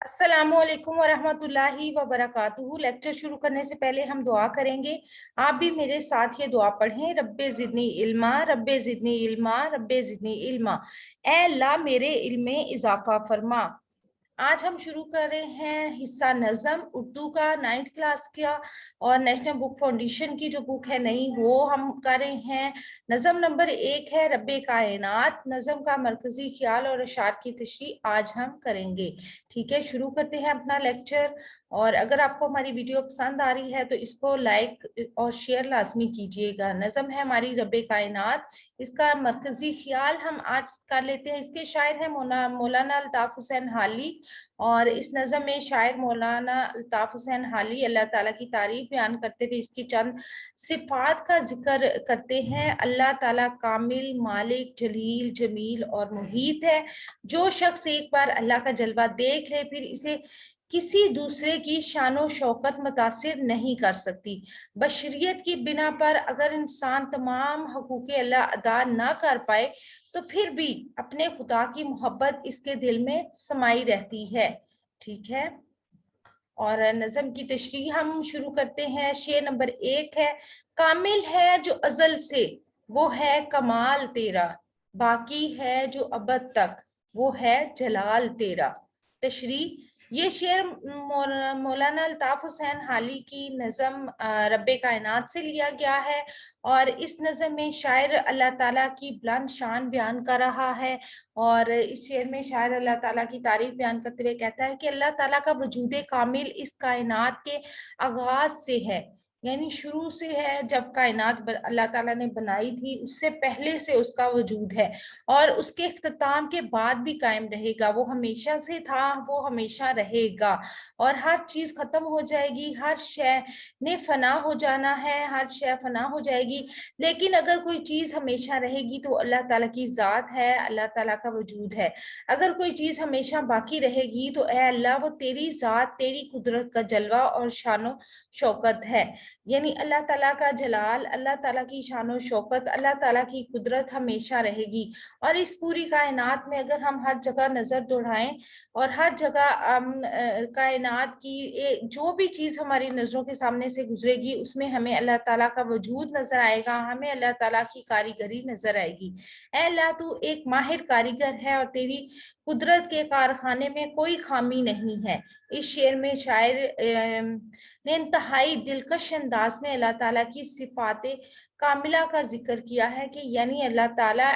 अस्सलामुअलैकुम वरहमतुल्लाहि वबरकातुहू। लेक्चर शुरू करने से पहले हम दुआ करेंगे। आप भी मेरे साथ ये दुआ पढ़ें। रब्बे ज़िदनी इल्मा, रब्बे ज़िदनी इल्मा, रब्बे ज़िदनी इल्मा। ऐ अल्लाह मेरे इल्म में इजाफा फरमा। आज हम शुरू कर रहे हैं हिस्सा नज़म उर्दू का 9th क्लास का, और नेशनल बुक फाउंडेशन की जो बुक है नई, वो हम कर रहे हैं। नज़म नंबर 1 है रब्बे कायनात। नज़म का मरकजी ख्याल और अशार की तशरीह आज हम करेंगे। ठीक है, शुरू करते हैं अपना लेक्चर। और अगर आपको हमारी वीडियो पसंद आ रही है तो इसको लाइक और शेयर लाजमी कीजिएगा। नज़म है हमारी रब्बे कायनात, इसका मरकजी ख्याल हम आज कर लेते हैं। इसके शायर हैं मौलाना अल्ताफ हुसैन हाली, और इस नज़म में शायर मौलाना अल्ताफ हुसैन हाली अल्लाह ताला की तारीफ बयान करते हुए इसकी चंद सिफात का जिक्र करते हैं। अल्लाह ताला कामिल, मालिक, जलील, जमील और मुहीत है। जो शख्स एक बार अल्लाह का जलवा देख ले फिर इसे किसी दूसरे की शानो शौकत मुतासिर नहीं कर सकती। बशरियत की बिना पर अगर इंसान तमाम हकूक़ अल्लाह अदा ना कर पाए तो फिर भी अपने खुदा की मोहब्बत इसके दिल में समाई रहती है। ठीक है, और नज़म की तशरीह हम शुरू करते हैं। शेर नंबर 1 है, कामिल है जो अजल से वो है कमाल तेरा, बाकी है जो अबद तक वो है जलाल तेरा। तशरीह, ये शेर मौलाना अल्ताफ हुसैन हाली की नज़म रब्बे कायनात से लिया गया है, और इस नज़म में शायर अल्लाह ताला की बुलंद शान बयान कर रहा है। और इस शेर में शायर अल्लाह ताला की तारीफ बयान करते हुए कहता है कि अल्लाह ताला का वजूद कामिल इस कायनात के आगाज से है, यानी शुरू से है। जब कायनात अल्लाह ताला ने बनाई थी उससे पहले से उसका वजूद है, और उसके इख्तिताम के बाद भी कायम रहेगा। वो हमेशा से था, वो हमेशा रहेगा। और हर चीज खत्म हो जाएगी, हर शय ने फना हो जाना है, हर शय फना हो जाएगी, लेकिन अगर कोई चीज हमेशा रहेगी तो अल्लाह ताला की जात है, अल्लाह ताला का वजूद है। अगर कोई चीज हमेशा बाकी रहेगी तो ए अल्लाह वो तेरी जात, तेरी कुदरत का जलवा और शानो शौकत है। यानी अल्लाह ताला का जलाल, अल्लाह ताला की शानो शौकत, अल्लाह ताला की कुदरत हमेशा रहेगी। और इस पूरी कायनात में अगर हम हर जगह नजर दौड़ाएं और हर जगह कायनात की जो भी चीज हमारी नजरों के सामने से गुजरेगी उसमें हमें अल्लाह ताला का वजूद नजर आएगा, हमें अल्लाह ताला की कारीगरी नजर आएगी। ऐ अल्लाह तू एक माहिर कारीगर है और तेरी कुदरत के कारखाने में कोई खामी नहीं है। इस शेर में शायर ने इंतहाई दिलकश अंदाज में अल्लाह ताला की सिफाते कामिला का जिक्र किया है कि यानी अल्लाह ताला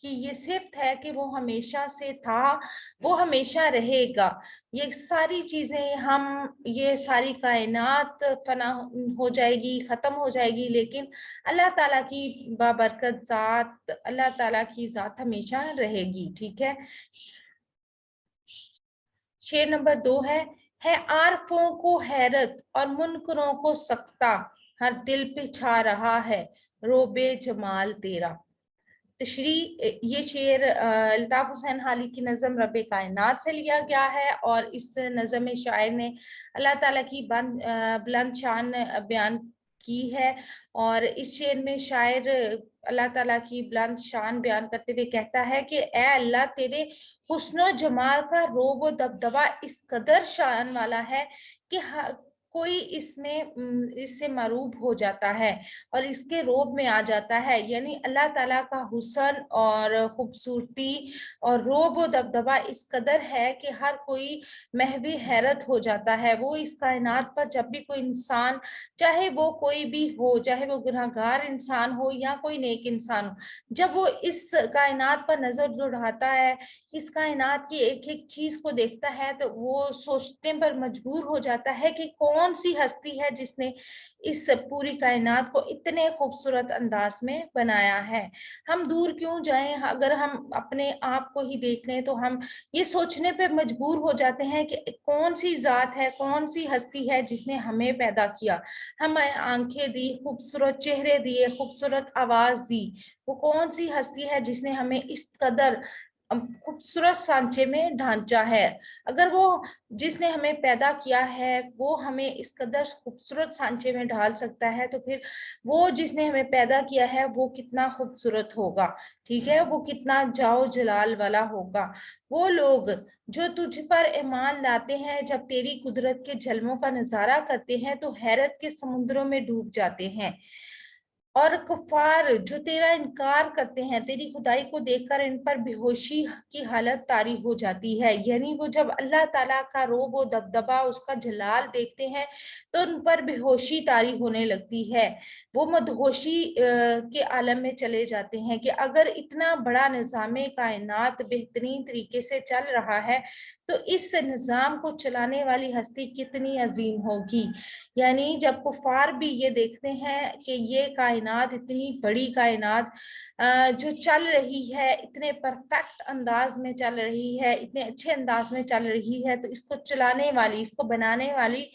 की ये सिफ्त है कि वो हमेशा से था, वो हमेशा रहेगा। ये सारी चीजें हम, ये सारी कायनात फना हो जाएगी, खत्म हो जाएगी, लेकिन अल्लाह ताला की बाबरकत जात, अल्लाह ताला की जात हमेशा रहेगी। ठीक है, शेर नंबर 2 है आरफों को हैरत और मुनकरों को सकता, हर दिल पे छा रहा है रोबे जमाल तेरा। तशरीह, ये शेर अल्ताफ हुसैन हाली की नज़म रब्बे कायनात से लिया गया है, और इस नज़म में शायर ने अल्लाह ताला की बुलंद शान बयान की है। और इस शेर में शायर अल्लाह ताला की बुलंद शान बयान करते हुए कहता है कि ए अल्लाह तेरे हुस्न जमाल का रोब व दबदबा इस कदर शान वाला है कि कोई इससे मरूब हो जाता है और इसके रोब में आ जाता है। यानी अल्लाह ताला का हुस्न और खूबसूरती और रोब व दबदबा इस कदर है कि हर कोई महवी हैरत हो जाता है। वो इस कायनात पर जब भी कोई इंसान, चाहे वो कोई भी हो, चाहे वो गुनहगार इंसान हो या कोई नेक इंसान हो, जब वो इस कायनात पर नजर दौड़ाता है, इस कायनात की एक एक चीज को देखता है, तो वो सोचने पर मजबूर हो जाता है कि कौन सी हस्ती है जिसने इस पूरी कायनात को इतने खूबसूरत अंदाज में बनाया है। हम दूर क्यों जाएं, अगर हम अपने आप को ही देख लें तो हम ये सोचने पे मजबूर हो जाते हैं कि कौन सी जात है, कौन सी हस्ती है जिसने हमें पैदा किया, हमें आंखें दी, खूबसूरत चेहरे दिए, खूबसूरत आवाज दी। वो कौन सी हस्ती है जिसने हमें इस कदर खूबसूरत सांचे में ढांचा है। अगर वो जिसने हमें पैदा किया है वो हमें इस कदर खूबसूरत सांचे में ढाल सकता है, तो फिर वो जिसने हमें पैदा किया है वो कितना खूबसूरत होगा, ठीक है, वो कितना जाओ जलाल वाला होगा। वो लोग जो तुझ पर ईमान लाते हैं जब तेरी कुदरत के जलमों का नजारा करते हैं तो हैरत के समुद्रों में डूब जाते हैं। और कुफार जो तेरा इनकार करते हैं, तेरी खुदाई को देखकर इन पर बेहोशी की हालत तारी हो जाती है। यानी वो जब अल्लाह ताला का रोब व दबदबा, उसका जलाल देखते हैं तो उन पर बेहोशी तारी होने लगती है। वो मदहोशी के आलम में चले जाते हैं कि अगर इतना बड़ा निज़ाम कायनात बेहतरीन तरीके से चल रहा है तो इस निज़ाम को चलाने वाली हस्ती कितनी अजीम होगी। यानी जब कुफार भी ये देखते हैं कि ये कायनात, इतनी बड़ी कायनात जो चल रही है, इतने परफेक्ट अंदाज में चल रही है, इतने अच्छे अंदाज में चल रही है, तो इसको चलाने वाली, इसको बनाने वाली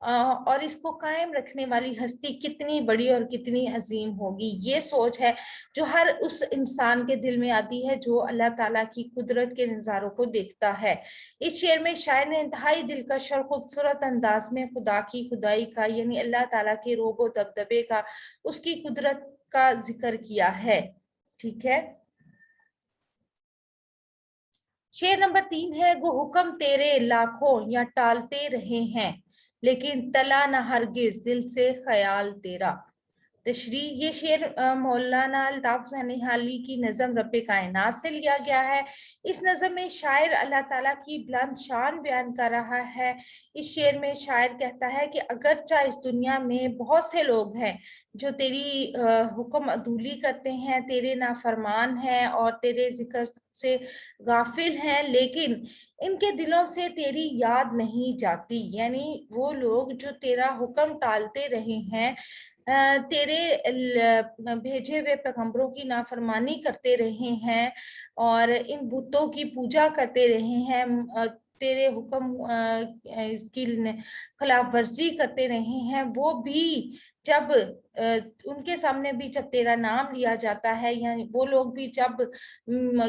और इसको कायम रखने वाली हस्ती कितनी बड़ी और कितनी अजीम होगी। ये सोच है जो हर उस इंसान के दिल में आती है जो अल्लाह ताला की कुदरत के नज़ारों को देखता है। इस शेर में शायर ने इंतहाई दिलकश और खूबसूरत अंदाज में खुदा की खुदाई का, यानी अल्लाह ताला के रोबो दबदबे का, उसकी कुदरत का जिक्र किया है। ठीक है। शेर नंबर 3 है, गो हुक्म तेरे लाखों या टालते रहे हैं लेकिन टला न हरगिज दिल से ख्याल तेरा। तशरी, ये शेर मौलाना अल्ताफ हुसैन हाली की नज़म रब्बे कायनात से लिया गया है। इस नज़म में शायर अल्लाह ताला की बुलंद शान बयान कर रहा है। इस शेर में शायर कहता है कि अगरचा इस दुनिया में बहुत से लोग हैं जो तेरी हुक्म अदूली करते हैं, तेरे नाफरमान हैं और तेरे जिक्र से गाफिल हैं, लेकिन इनके दिलों से तेरी याद नहीं जाती। यानी वो लोग जो तेरा हुक्म टालते रहे हैं, तेरे भेजे हुए पैगंबरों की नाफरमानी करते रहे हैं और इन बुतों की पूजा करते रहे हैं, तेरे हुक्म इसकी खिलाफ वर्जी करते रहे हैं, वो भी जब उनके सामने भी जब तेरा नाम लिया जाता है, या वो लोग भी जब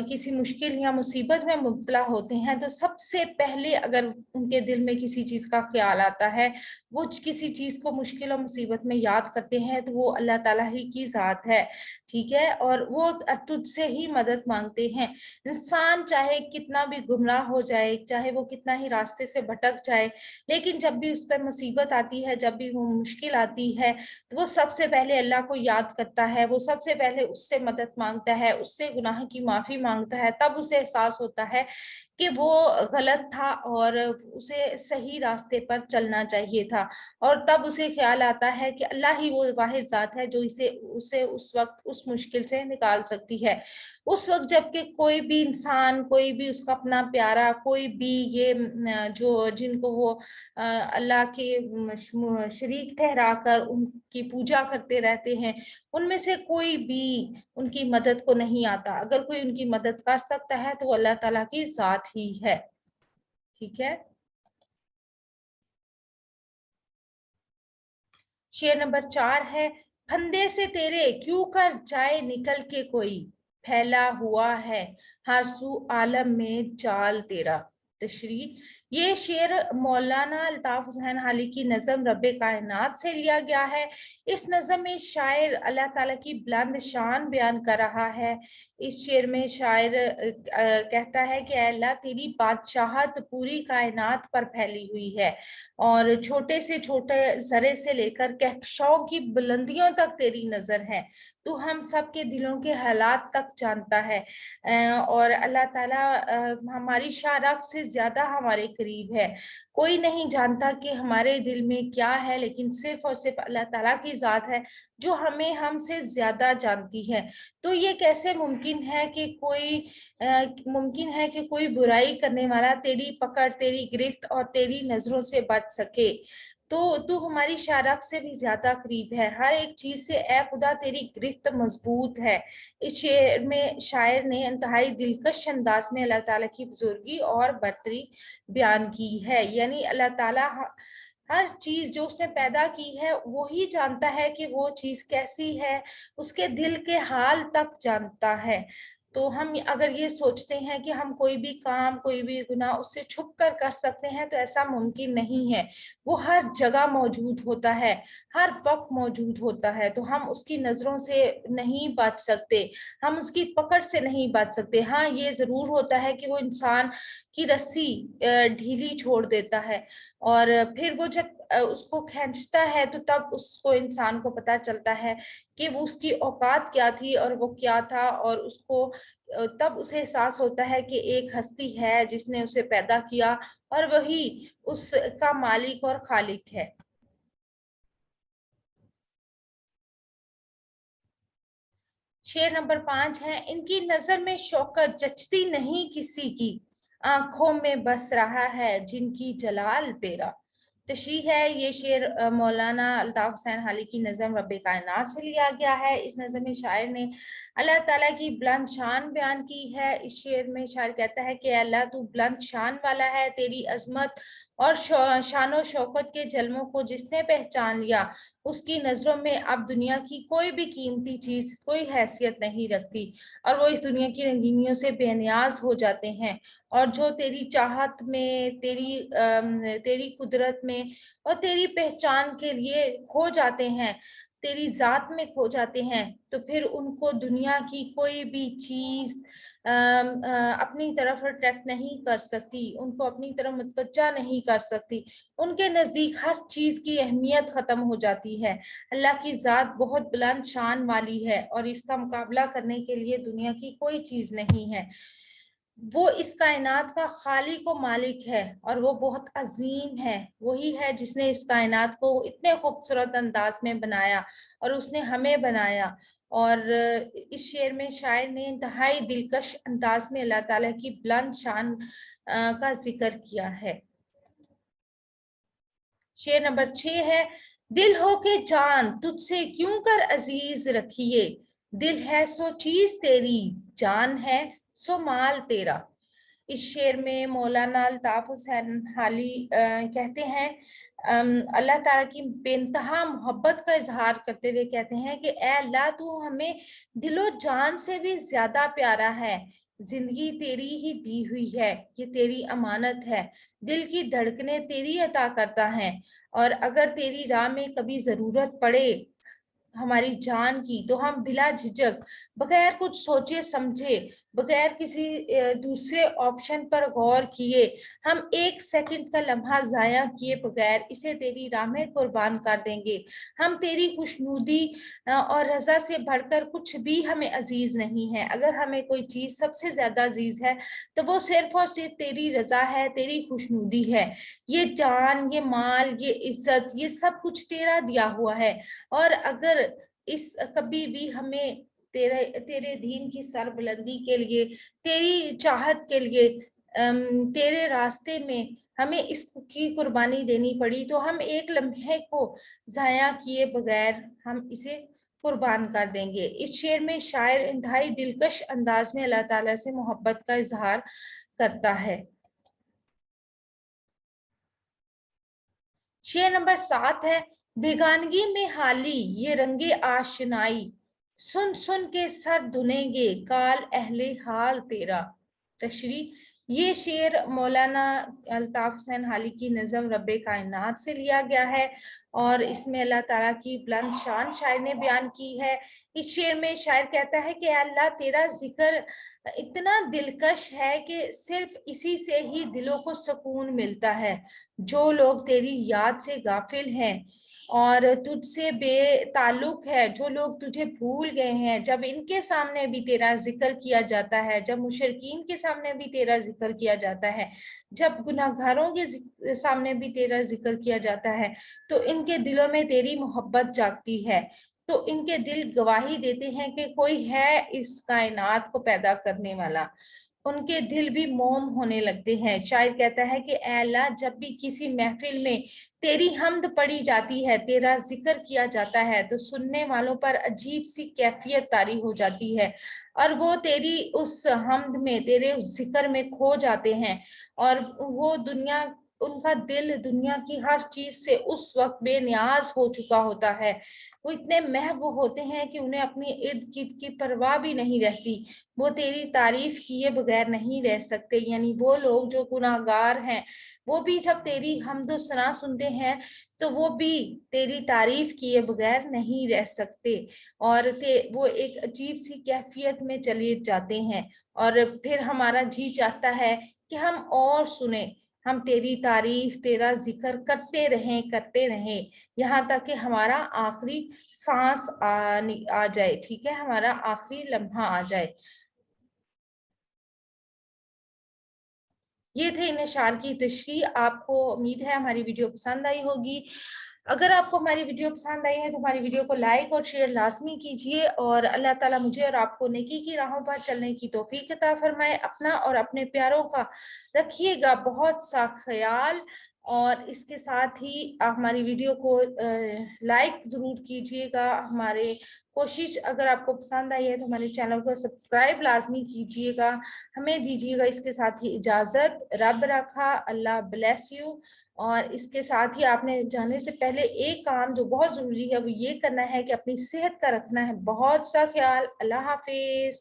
किसी मुश्किल या मुसीबत में मुब्तला होते हैं तो सबसे पहले अगर उनके दिल में किसी चीज का ख्याल आता है, वो किसी चीज को मुश्किल और मुसीबत में याद करते हैं, तो वो अल्लाह ताला ही की जात है। ठीक है। और वो तुझसे ही मदद मांगते हैं। इंसान चाहे कितना भी गुमराह हो जाए, चाहे वो कितना ही रास्ते से भटक जाए, लेकिन जब भी उस पर मुसीबत आती है, जब भी वो मुश्किल आती है, तो वो सबसे पहले अल्लाह को याद करता है, वो सबसे पहले उससे मदद मांगता है, उससे गुनाह की माफी मांगता है। तब उसे एहसास होता है कि वो गलत था और उसे सही रास्ते पर चलना चाहिए था, और तब उसे ख्याल आता है कि अल्लाह ही वो वाहिद जात है जो इसे उसे उस वक्त उस मुश्किल से निकाल सकती है। उस वक्त जबकि कोई भी इंसान, कोई भी उसका अपना प्यारा, कोई भी ये जो जिनको वो अल्लाह के शरीक ठहरा कर उनकी पूजा करते रहते हैं, उनमें से कोई भी उनकी मदद को नहीं आता। अगर कोई उनकी मदद कर सकता है तो वो अल्लाह ताला की जात ही है। ठीक है। शेर नंबर 4 है, फंदे से तेरे क्यों कर जाए निकल के कोई, फैला हुआ है हर सू आलम में जाल तेरा। तशरी, ये शेर मौलाना अल्ताफ हुसैन हाली की नज़म रब्बे कायनात से लिया गया है। इस नज़म में शायर अल्लाह ताला की बुलंद शान बयान कर रहा है। इस शेर में शायर कहता है कि अल्लाह तेरी बादशाहत पूरी कायनात पर फैली हुई है और छोटे से छोटे जरे से लेकर कहकशाओं की बुलंदियों तक तेरी नजर है। तू हम सब के दिलों के हालात तक जानता है। और अल्लाह ताला हमारी शारक से ज्यादा हमारे करीब है। कोई नहीं जानता कि हमारे दिल में क्या है, लेकिन सिर्फ और सिर्फ अल्लाह ताला की जात है जो हमें हमसे ज्यादा जानती है। तो ये कैसे मुमकिन है कि कोई बुराई करने वाला तेरी पकड़, तेरी गिरफ्त और तेरी नजरों से बच सके। तो तू हमारी शारक से भी ज्यादा करीब है, हर एक चीज से ए खुदा तेरी गिरफ्त मजबूत है। इस शेर में शायर ने इंतहाई दिलकश अंदाज में अल्लाह ताला की बुजुर्गी और बरतरी बयान की है। यानी अल्लाह ताला हर चीज जो उसने पैदा की है वो ही जानता है कि वो चीज कैसी है, उसके दिल के हाल तक जानता है। तो हम अगर ये सोचते हैं कि हम कोई भी काम, कोई भी गुनाह उससे छुप कर सकते हैं, तो ऐसा मुमकिन नहीं है। वो हर जगह मौजूद होता है, हर वक्त मौजूद होता है। तो हम उसकी नजरों से नहीं बच सकते, हम उसकी पकड़ से नहीं बच सकते। हाँ, ये जरूर होता है कि वो इंसान की रस्सी ढीली छोड़ देता है, और फिर वो जब उसको खींचता है, तो तब उसको, इंसान को पता चलता है कि वो उसकी औकात क्या थी और वो क्या था, और उसको तब उसे एहसास होता है कि एक हस्ती है जिसने उसे पैदा किया, और वही उसका मालिक और खालिक है। शेर नंबर 5 है, इनकी नजर में शौकत जचती नहीं किसी की, आंखों में बस रहा है जिनकी जलाल तेरा। तशरीह है, ये शेर मौलाना अल्ताफ हुसैन हाली की नज़म रब्बे कायनात से लिया गया है। इस नज़म में शायर ने अल्लाह ताला की बुलंद शान बयान की है। इस शेर में शायर कहता है कि अल्लाह तू बुलंद शान वाला है, तेरी अजमत और शान शौकत के जलमों को जिसने पहचान लिया, उसकी नजरों में अब दुनिया की कोई भी कीमती चीज कोई हैसियत नहीं रखती, और वो इस दुनिया की रंगीनियों से बेनियाज हो जाते हैं। और जो तेरी चाहत में, तेरी कुदरत में और तेरी पहचान के लिए खो जाते हैं, तेरी जात में खो जाते हैं, तो फिर उनको दुनिया की कोई भी चीज अपनी तरफ अट्रैक्ट नहीं कर सकती, उनको अपनी तरफ मुतवज्जा नहीं कर सकती। उनके नजदीक हर चीज की अहमियत खत्म हो जाती है। अल्लाह की जात बहुत बुलंद शान वाली है, और इसका मुकाबला करने के लिए दुनिया की कोई चीज नहीं है। वो इस कायनात का खालिक व मालिक है, और वो बहुत अजीम है। वही है जिसने इस कायनात को इतने खूबसूरत अंदाज में बनाया, और उसने हमें बनाया। और इस शेर में शायर ने इंतहाई दिलकश अंदाज में अल्लाह ताला की बुलंद शान का जिक्र किया है। शेर नंबर 6 है, दिल हो के जान तुझसे क्यों कर अजीज रखिए, दिल है सो चीज तेरी, जान है सो माल तेरा। इस शेर में मौलाना अल्ताफ हुसैन हाली कहते हैं, अल्लाह ताला की बेइंतहा मोहब्बत का इजहार करते हुए कहते हैं कि ए अल्लाह, तू हमें दिलो जान से भी ज्यादा प्यारा है। जिंदगी तेरी ही दी हुई है, ये तेरी अमानत है। दिल की धड़कनें तेरी अता करता है, और अगर तेरी राह में कभी जरूरत पड़े हमारी जान की, तो हम बिला झिझक, बगैर कुछ सोचे समझे, बगैर किसी दूसरे ऑप्शन पर गौर किए, हम एक सेकंड का लम्हा जाया किए बगैर इसे तेरी राह में कुर्बान कर देंगे। हम तेरी खुशनुदी और रजा से बढ़कर कुछ भी हमें अजीज नहीं है। अगर हमें कोई चीज सबसे ज्यादा अजीज है, तो वो सिर्फ और सिर्फ तेरी रजा है, तेरी खुशनुदी है। ये जान, ये माल, ये इज्जत, ये सब कुछ तेरा दिया हुआ है। और अगर इस कभी भी हमें तेरे तेरे दीन की सरबुलंदी के लिए, तेरी चाहत के लिए, तेरे रास्ते में हमें इसकी कुर्बानी देनी पड़ी, तो हम एक लम्हे को जाया किए बगैर हम इसे कुर्बान कर देंगे। इस शेर में शायर इंतहाई दिलकश अंदाज में अल्लाह ताला से मोहब्बत का इजहार करता है। शेर नंबर 7 है, बेगानगी में हाली ये रंगे आशनाई, सुन सुन के सर धुनेंगे काल अहले हाल तेरा। तशरी, ये शेर मौलाना अल्ताफ हुसैन हाली की नज़म रब्बे कायनात से लिया गया है, और इसमें अल्लाह ताला की बुलंद शान शायर ने बयान की है। इस शेर में शायर कहता है कि अल्लाह, तेरा जिक्र इतना दिलकश है कि सिर्फ इसी से ही दिलों को सुकून मिलता है। जो लोग तेरी याद से गाफिल हैं और तुझसे बेताल्लुक है, जो लोग तुझे भूल गए हैं, जब इनके सामने भी तेरा जिक्र किया जाता है, जब मुशरिकीन के सामने भी तेरा जिक्र किया जाता है, जब गुनाहगारों के सामने भी तेरा जिक्र किया जाता है, तो इनके दिलों में तेरी मोहब्बत जागती है। तो इनके दिल गवाही देते हैं कि कोई है इस कायनात को पैदा करने वाला। उनके दिल भी मोम होने लगते हैं। शायर कहता है कि ऐ अल्लाह, जब भी किसी महफिल में तेरी हमद पढ़ी जाती है, तेरा जिक्र किया जाता है, तो सुनने वालों पर अजीब सी कैफियत तारी हो जाती है, और वो तेरी उस हमद में, तेरे उस जिक्र में खो जाते हैं, और वो दुनिया उनका दिल दुनिया की हर चीज से उस वक्त बेनियाज हो चुका होता है। वो इतने महबूब होते हैं कि उन्हें अपनी इर्द गिर्द की परवाह भी नहीं रहती। वो तेरी तारीफ किए बगैर नहीं रह सकते। यानी वो लोग जो गुनाहगार हैं वो भी जब तेरी हम्दो सना सुनते हैं तो वो भी तेरी तारीफ किए बगैर नहीं रह सकते। और वो एक अजीब सी कैफियत में चले जाते हैं। और फिर हमारा जी चाहता है कि हम और सुने, हम तेरी तारीफ तेरा जिक्र करते रहें यहाँ तक कि हमारा आखिरी सांस आ जाए। ठीक है, हमारा आखिरी लम्हा आ जाए। ये थे इन अशार की तशरीह। आपको उम्मीद है हमारी वीडियो पसंद आई होगी। अगर आपको हमारी वीडियो पसंद आई है तो हमारी वीडियो को लाइक और शेयर लाजमी कीजिए। और अल्लाह ताला मुझे और आपको नेकी की राहों पर चलने की तौफीक अता फरमाए। अपना और अपने प्यारों का रखिएगा बहुत सा ख्याल। और इसके साथ ही हमारी वीडियो को लाइक ज़रूर कीजिएगा। हमारे कोशिश अगर आपको पसंद आई है तो हमारे चैनल को सब्सक्राइब लाजमी कीजिएगा। हमें दीजिएगा इसके साथ ही इजाज़त। रब रखा, अल्लाह ब्लेस यू। और इसके साथ ही आपने जाने से पहले एक काम जो बहुत ज़रूरी है वो ये करना है कि अपनी सेहत का रखना है बहुत सा ख्याल। अल्लाह हाफिज।